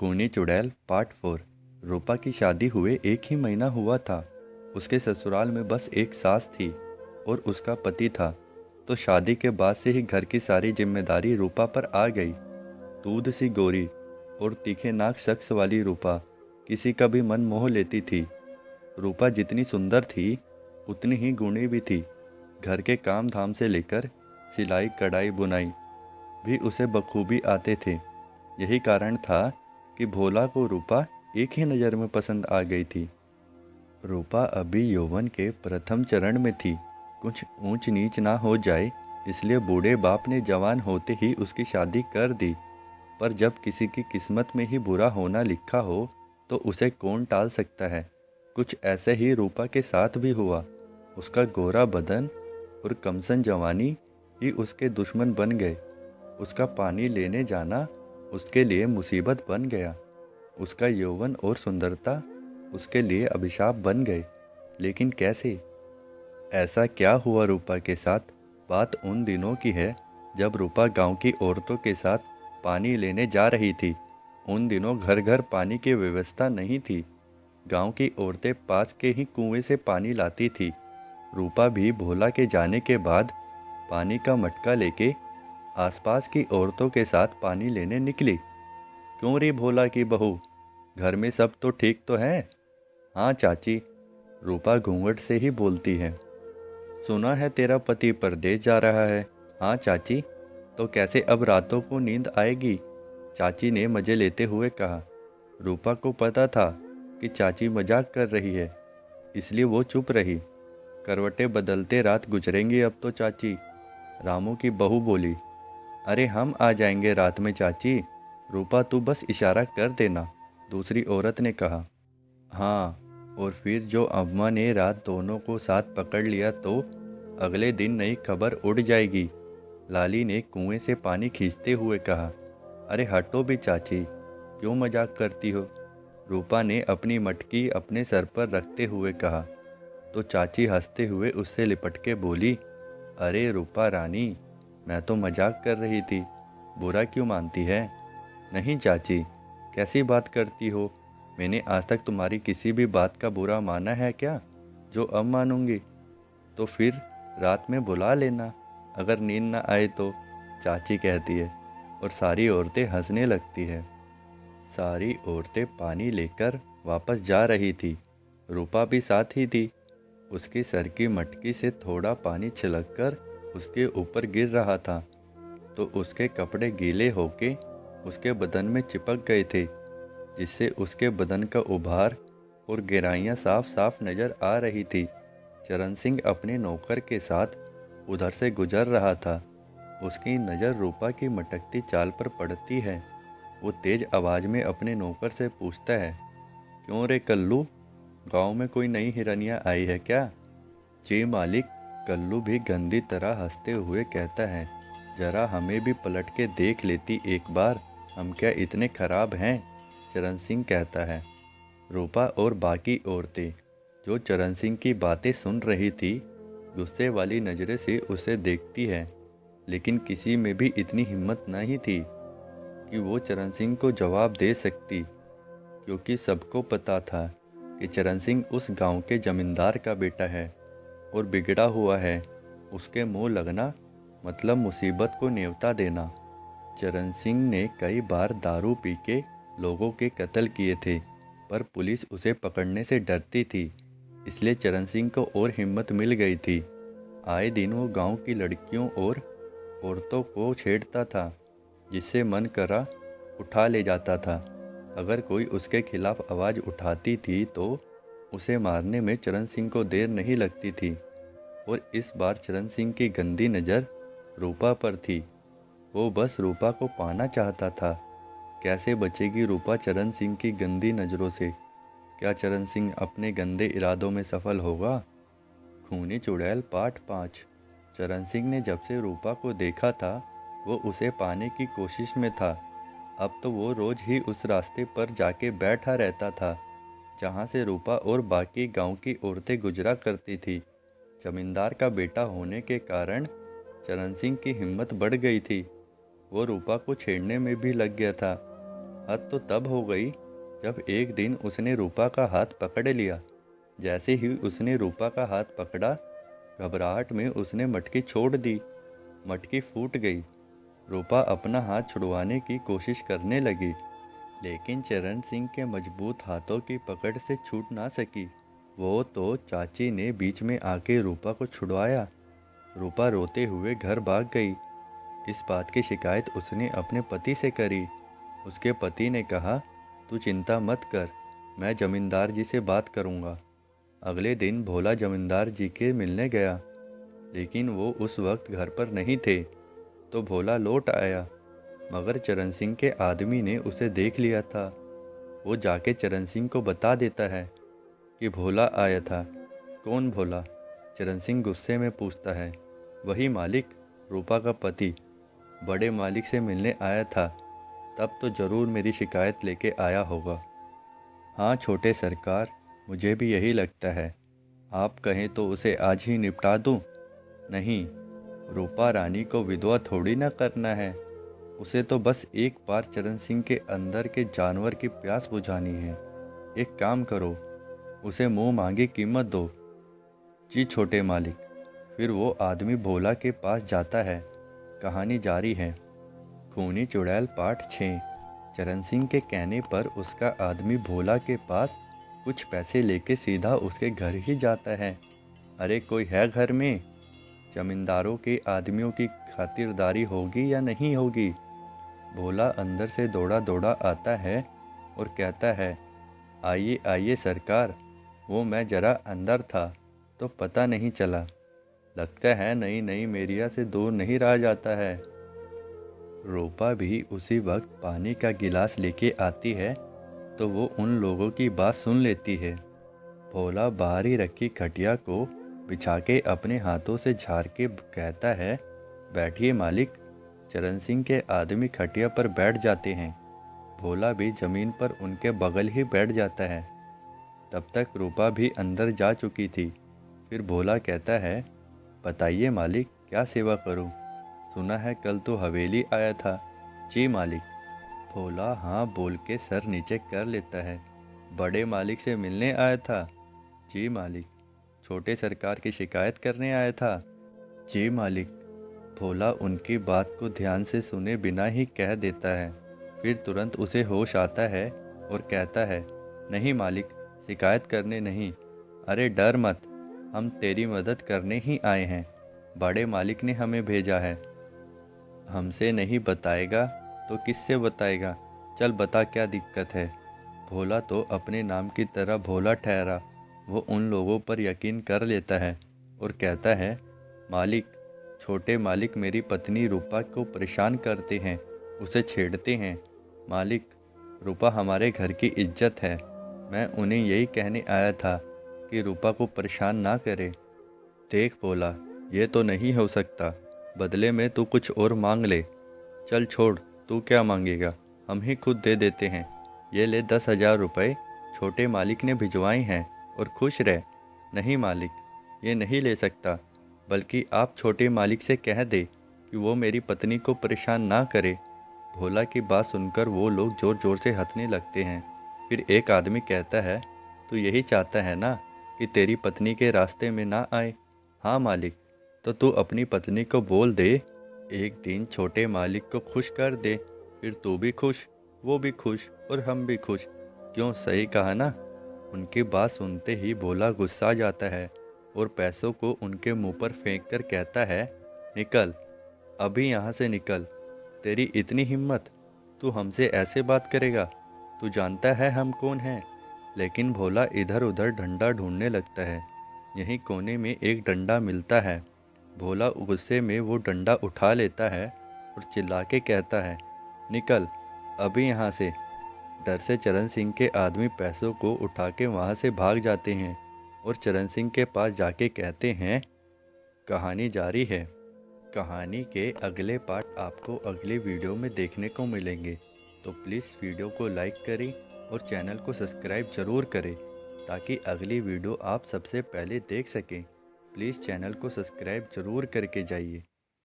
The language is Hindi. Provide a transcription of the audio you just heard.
खूनी चुड़ैल पार्ट 4। रूपा की शादी हुए 1 ही महीना हुआ था। उसके ससुराल में बस एक सास थी और उसका पति था। तो शादी के बाद से ही घर की सारी जिम्मेदारी रूपा पर आ गई। दूध सी गोरी और तीखे नाक शख्स वाली रूपा किसी का भी मन मोह लेती थी। रूपा जितनी सुंदर थी उतनी ही गुणी भी थी। घर के काम धाम से लेकर सिलाई कढ़ाई बुनाई भी उसे बखूबी आते थे। यही कारण था कि भोला को रूपा एक ही नज़र में पसंद आ गई थी। रूपा अभी यौवन के प्रथम चरण में थी। कुछ ऊंच नीच ना हो जाए इसलिए बूढ़े बाप ने जवान होते ही उसकी शादी कर दी। पर जब किसी की किस्मत में ही बुरा होना लिखा हो तो उसे कौन टाल सकता है। कुछ ऐसे ही रूपा के साथ भी हुआ। उसका गोरा बदन और कमसन जवानी ही उसके दुश्मन बन गए। उसका पानी लेने जाना उसके लिए मुसीबत बन गया। उसका यौवन और सुंदरता उसके लिए अभिशाप बन गए। लेकिन कैसे? ऐसा क्या हुआ रूपा के साथ? बात उन दिनों की है जब रूपा गांव की औरतों के साथ पानी लेने जा रही थी। उन दिनों घर घर पानी की व्यवस्था नहीं थी। गांव की औरतें पास के ही कुएं से पानी लाती थी। रूपा भी भोला के जाने के बाद पानी का मटका लेके आसपास की औरतों के साथ पानी लेने निकली। क्यों रे भोला की बहू, घर में सब तो ठीक तो है? हाँ चाची, रूपा घूंघट से ही बोलती है। सुना है तेरा पति परदेश जा रहा है। हाँ चाची, तो कैसे अब रातों को नींद आएगी? चाची ने मजे लेते हुए कहा। रूपा को पता था कि चाची मजाक कर रही है, इसलिए वो चुप रही। करवटें बदलते रात गुजरेंगी अब तो चाची, रामू की बहू बोली। अरे हम आ जाएंगे रात में चाची, रूपा तू बस इशारा कर देना, दूसरी औरत ने कहा। हाँ, और फिर जो अम्मा ने रात दोनों को साथ पकड़ लिया तो अगले दिन नई खबर उड़ जाएगी, लाली ने कुएं से पानी खींचते हुए कहा। अरे हटो भी चाची, क्यों मजाक करती हो? रूपा ने अपनी मटकी अपने सर पर रखते हुए कहा। तो चाची हंसते हुए उससे लिपट के बोली, अरे रूपा रानी, मैं तो मजाक कर रही थी, बुरा क्यों मानती है? नहीं चाची, कैसी बात करती हो? मैंने आज तक तुम्हारी किसी भी बात का बुरा माना है क्या, जो अब मानूंगी? तो फिर रात में बुला लेना, अगर नींद ना आए तो, चाची कहती है और सारी औरतें हंसने लगती है। सारी औरतें पानी लेकर वापस जा रही थी। रूपा भी साथ ही थी। उसकी सर की मटकी से थोड़ा पानी छिलककर उसके ऊपर गिर रहा था तो उसके कपड़े गीले होके उसके बदन में चिपक गए थे, जिससे उसके बदन का उभार और गहराइयाँ साफ साफ नजर आ रही थी। चरण सिंह अपने नौकर के साथ उधर से गुजर रहा था। उसकी नज़र रूपा की मटकती चाल पर पड़ती है। वो तेज आवाज़ में अपने नौकर से पूछता है, क्यों रे कल्लू, गांव में कोई नई हिरनिया आई है क्या? जी मालिक, कल्लू भी गंदी तरह हंसते हुए कहता है। जरा हमें भी पलट के देख लेती एक बार, हम क्या इतने खराब हैं? चरण सिंह कहता है। रूपा और बाकी औरतें जो चरण सिंह की बातें सुन रही थी गुस्से वाली नज़रें से उसे देखती है, लेकिन किसी में भी इतनी हिम्मत नहीं थी कि वो चरण सिंह को जवाब दे सकती, क्योंकि सबको पता था कि चरण सिंह उस गांव के जमींदार का बेटा है और बिगड़ा हुआ है। उसके मुंह लगना मतलब मुसीबत को नेवता देना। चरण सिंह ने कई बार दारू पी के लोगों के कत्ल किए थे, पर पुलिस उसे पकड़ने से डरती थी, इसलिए चरण सिंह को और हिम्मत मिल गई थी। आए दिन वो गांव की लड़कियों और औरतों को छेड़ता था, जिससे मन करा उठा ले जाता था। अगर कोई उसके खिलाफ आवाज़ उठाती थी तो उसे मारने में चरण सिंह को देर नहीं लगती थी। और इस बार चरण सिंह की गंदी नज़र रूपा पर थी। वो बस रूपा को पाना चाहता था। कैसे बचेगी रूपा चरण सिंह की गंदी नज़रों से? क्या चरण सिंह अपने गंदे इरादों में सफल होगा? खूनी चुड़ैल पार्ट 5। चरण सिंह ने जब से रूपा को देखा था वो उसे पाने की कोशिश में था। अब तो वो रोज ही उस रास्ते पर जाके बैठा रहता था जहाँ से रूपा और बाकी गांव की औरतें गुजरा करती थी। जमींदार का बेटा होने के कारण चरण सिंह की हिम्मत बढ़ गई थी। वो रूपा को छेड़ने में भी लग गया था। हद तो तब हो गई जब एक दिन उसने रूपा का हाथ पकड़ लिया। जैसे ही उसने रूपा का हाथ पकड़ा, घबराहट में उसने मटकी छोड़ दी। मटकी फूट गई। रूपा अपना हाथ छुड़वाने की कोशिश करने लगी, लेकिन चरण सिंह के मजबूत हाथों की पकड़ से छूट ना सकी। वो तो चाची ने बीच में आके रूपा को छुड़वाया। रूपा रोते हुए घर भाग गई। इस बात की शिकायत उसने अपने पति से करी। उसके पति ने कहा, तू चिंता मत कर, मैं जमींदार जी से बात करूँगा। अगले दिन भोला जमींदार जी के मिलने गया, लेकिन वो उस वक्त घर पर नहीं थे। तो भोला लौट आया, मगर चरण सिंह के आदमी ने उसे देख लिया था। वो जाके चरण सिंह को बता देता है कि भोला आया था। कौन भोला? चरण सिंह गुस्से में पूछता है। वही मालिक, रूपा का पति। बड़े मालिक से मिलने आया था। तब तो ज़रूर मेरी शिकायत लेके आया होगा। हाँ छोटे सरकार, मुझे भी यही लगता है। आप कहें तो उसे आज ही निपटा दूं? नहीं, रूपा रानी को विधवा थोड़ी ना करना है। उसे तो बस एक बार चरण सिंह के अंदर के जानवर की प्यास बुझानी है। एक काम करो, उसे मुंह मांगी कीमत दो। जी छोटे मालिक। फिर वो आदमी भोला के पास जाता है। कहानी जारी है। खूनी चुड़ैल पार्ट 6। चरण सिंह के कहने पर उसका आदमी भोला के पास कुछ पैसे लेके सीधा उसके घर ही जाता है। अरे कोई है घर में? जमींदारों के आदमियों की खातिरदारी होगी या नहीं होगी? भोला अंदर से दौड़ा दौड़ा आता है और कहता है, आइए आइए सरकार, वो मैं जरा अंदर था तो पता नहीं चला। लगता है नई नई मेरिया से दूर नहीं रहा जाता है। रूपा भी उसी वक्त पानी का गिलास लेके आती है तो वो उन लोगों की बात सुन लेती है। भोला बाहर ही रखी खटिया को बिछा के अपने हाथों से झाड़ के कहता है, बैठिए मालिक। चरण सिंह के आदमी खटिया पर बैठ जाते हैं। भोला भी जमीन पर उनके बगल ही बैठ जाता है। तब तक रूपा भी अंदर जा चुकी थी। फिर भोला कहता है, बताइए मालिक, क्या सेवा करूं? सुना है कल तो हवेली आया था। जी मालिक। भोला हाँ बोल के सर नीचे कर लेता है। बड़े मालिक से मिलने आया था। जी मालिक। छोटे सरकार की शिकायत करने आया था। जी मालिक। भोला उनकी बात को ध्यान से सुने बिना ही कह देता है। फिर तुरंत उसे होश आता है और कहता है, नहीं मालिक, शिकायत करने नहीं। अरे डर मत, हम तेरी मदद करने ही आए हैं। बड़े मालिक ने हमें भेजा है। हमसे नहीं बताएगा तो किससे बताएगा? चल बता क्या दिक्कत है। भोला तो अपने नाम की तरह भोला ठहरा। वो उन लोगों पर यकीन कर लेता है और कहता है, मालिक, छोटे मालिक मेरी पत्नी रूपा को परेशान करते हैं, उसे छेड़ते हैं। मालिक, रूपा हमारे घर की इज्जत है। मैं उन्हें यही कहने आया था कि रूपा को परेशान ना करे। देख भोला, ये तो नहीं हो सकता। बदले में तू कुछ और मांग ले। चल छोड़, तू क्या मांगेगा, हम ही खुद दे देते हैं। ये ले 10,000 रुपये, छोटे मालिक ने भिजवाए हैं और खुश रह। नहीं मालिक, ये नहीं ले सकता, बल्कि आप छोटे मालिक से कह दे कि वो मेरी पत्नी को परेशान ना करे। भोला की बात सुनकर वो लोग ज़ोर ज़ोर से हंसने लगते हैं। फिर एक आदमी कहता है, तू यही चाहता है ना कि तेरी पत्नी के रास्ते में ना आए? हाँ मालिक, तो तू अपनी पत्नी को बोल दे, एक दिन छोटे मालिक को खुश कर दे। फिर तू भी खुश, वो भी खुश और हम भी खुश। क्यों, सही कहा ना? उनकी बात सुनते ही भोला गुस्सा जाता है और पैसों को उनके मुंह पर फेंक कर कहता है, निकल, अभी यहाँ से निकल। तेरी इतनी हिम्मत, तू हमसे ऐसे बात करेगा? तू जानता है हम कौन हैं? लेकिन भोला इधर उधर डंडा ढूंढने लगता है। यहीं कोने में एक डंडा मिलता है। भोला गुस्से में वो डंडा उठा लेता है और चिल्ला के कहता है, निकल, अभी यहाँ से। डर से चरण सिंह के आदमी पैसों को उठा के वहाँ से भाग जाते हैं और चरण सिंह के पास जाके कहते हैं, कहानी जारी है। कहानी के अगले पार्ट आपको अगले वीडियो में देखने को मिलेंगे। तो प्लीज़ वीडियो को लाइक करें और चैनल को सब्सक्राइब ज़रूर करें ताकि अगली वीडियो आप सबसे पहले देख सकें। प्लीज़ चैनल को सब्सक्राइब ज़रूर करके जाइए।